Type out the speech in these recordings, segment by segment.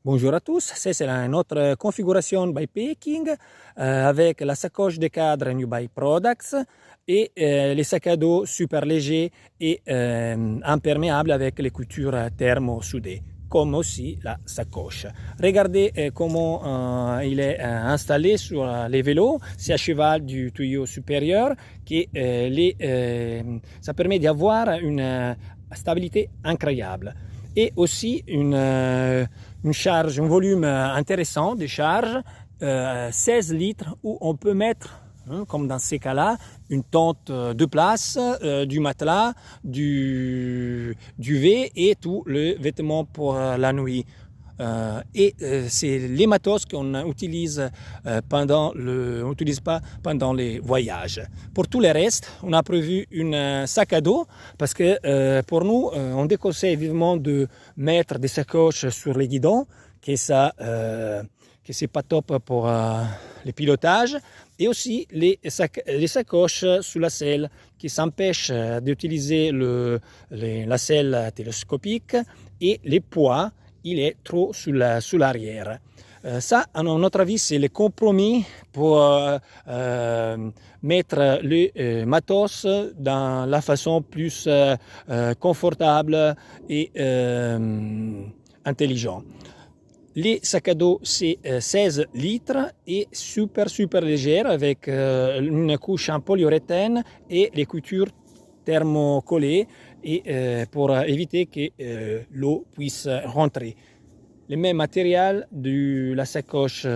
Bonjour à tous, c'est notre configuration bikepacking avec la sacoche de cadre New Bike Products et les sacs à dos super légers et imperméables avec les coutures thermo-soudées, comme aussi la sacoche. Regardez comment il est installé sur les vélos, c'est à cheval du tuyau supérieur qui ça permet d'avoir une stabilité incroyable et aussi une charge, un volume intéressant de charge, 16 litres où on peut mettre, comme dans ces cas-là, une tente de place, du matelas, du duvet et tout le vêtement pour la nuit. C'est les matos qu'on utilise on n'utilise pas pendant les voyages. Pour tout le reste, on a prévu un sac à dos parce que pour nous, on déconseille vivement de mettre des sacoches sur les guidons, que c'est pas top pour le pilotage, et aussi les sacoches sous la selle qui s'empêchent d'utiliser la selle télescopique et les poids il est trop sous l'arrière. Ça, à notre avis, c'est le compromis pour mettre le matos dans la façon plus confortable et intelligente. Les sacs à dos, c'est 16 litres et super légère avec une couche en polyuréthane et les coutures thermocollées et pour éviter que l'eau puisse rentrer. Le même matériel de la sacoche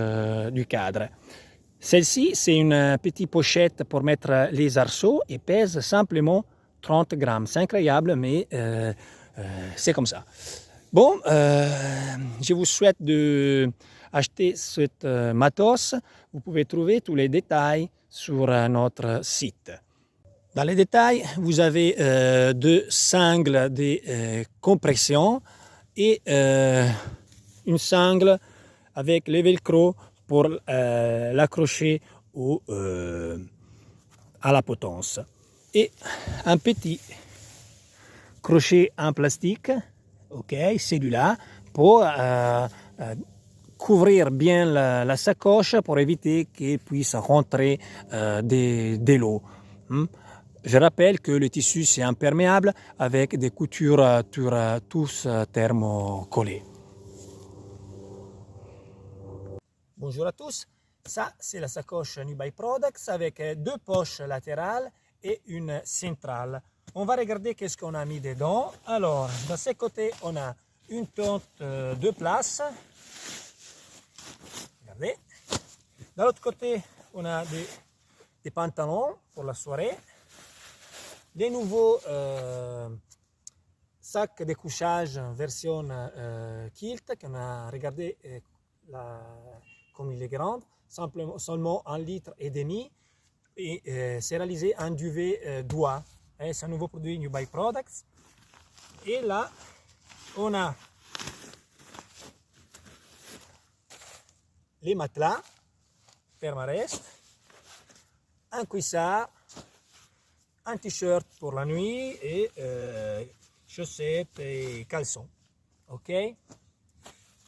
du cadre. Celle-ci, c'est une petite pochette pour mettre les arceaux et pèse simplement 30 grammes. C'est incroyable, mais c'est comme ça. Bon, je vous souhaite d'acheter cette matos. Vous pouvez trouver tous les détails sur notre site. Dans les détails, vous avez deux sangles de compression et une sangle avec le velcro pour l'accrocher à la potence. Et un petit crochet en plastique, ok, celui-là, pour couvrir bien la sacoche pour éviter qu'elle puisse rentrer de l'eau. Je rappelle que le tissu c'est imperméable avec des coutures tous thermocollées. Bonjour à tous, ça c'est la sacoche New Bike Products avec deux poches latérales et une centrale. On va regarder qu'est-ce qu'on a mis dedans. Alors, de ce côté, on a une tente de place. Regardez. De l'autre côté, on a des pantalons pour la soirée. Les nouveaux sacs de couchage version kilt qu'on a regardé comme il est grand, seulement 1,5 litre et c'est réalisé en duvet d'oie. C'est un nouveau produit New Bike Products. Et là, on a les matelas, thermarest, un cuissard, un t-shirt pour la nuit et chaussettes et caleçons. Ok?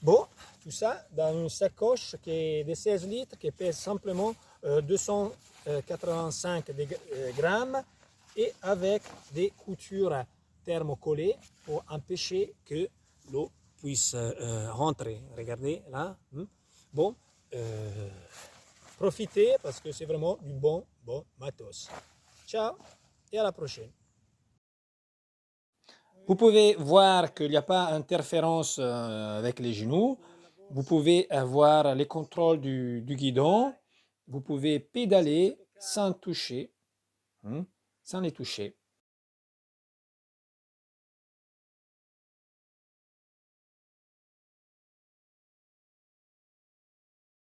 Bon, tout ça dans une sacoche qui est de 16 litres, qui pèse simplement 285 grammes et avec des coutures thermocollées pour empêcher que l'eau puisse rentrer. Regardez là. Bon, profitez parce que c'est vraiment du bon matos. Ciao et à la prochaine. Vous pouvez voir qu'il n'y a pas d'interférence avec les genoux. Vous pouvez avoir les contrôles du guidon. Vous pouvez pédaler sans toucher, sans les toucher.